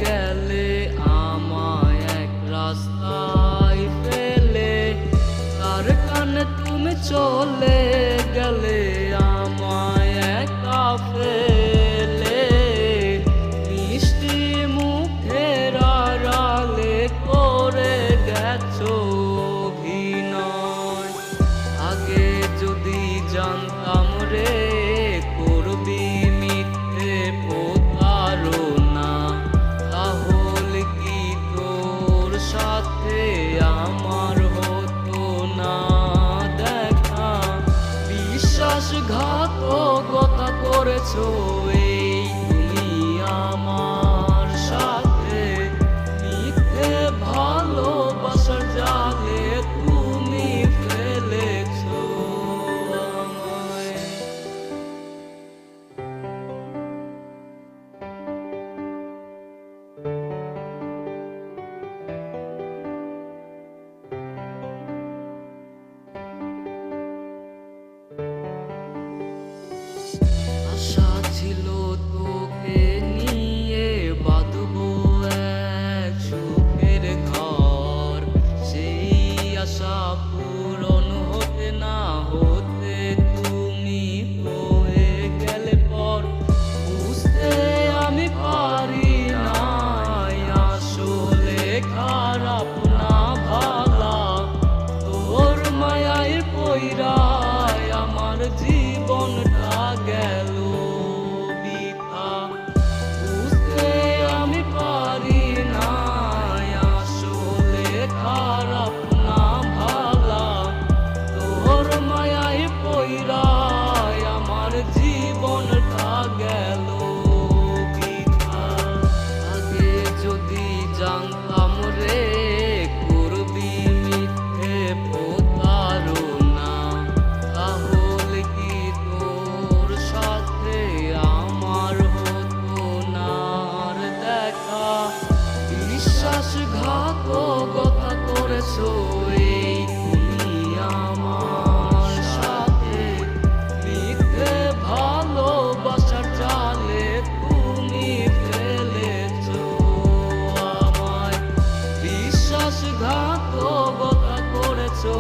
গেলে আমায় এক রাস্তায় ফেলে, তার কানে তুমি চলে গেলে আমায় একা ফেলে। মিষ্টি মুখের আড়ালে করে গেছো অভিনয়। আগে যদি জানতাম রে করবি মিথ্যে প্রতারণা, তাহলে কি তোর সাথে আমার হতো না দেখা। বিশ্বাসঘাতকতা করেছো এই তুমি আমার সাথে, মিথ্যে ভালোবাসার জালে তুমি ফেলেছো আমায়। আশা ছিল তোকে নিয়ে বাঁধবো এক সুখের ঘর, সেই আশা পূরণ হতে না হতে তুমি হয়ে গেলে পর। বুঝতে আমি পারি নাই আসলে খারাপ না ভালা, তোর মায়ায় পইরায় আমার জীবনটা গেল বৃথা। বুঝতে আমি পারি নাই আসলে খারাপ না ভালা, তোর মায়ায় পইরায় আমার জীবনটা গেল বৃথা। আগে যদি জানতাম রে করবি মিথ্যে প্রতারণা, তাহলে কি তোর সাথে আমার হতো না আর দেখা। বিশ্বাসঘাতকতা করেছো এই তুমি আমার সাথে, মিথ্যে ভালোবাসার জালে তুমি ফেলেছো আমায়। বিশ্বাসঘাতকতা করেছো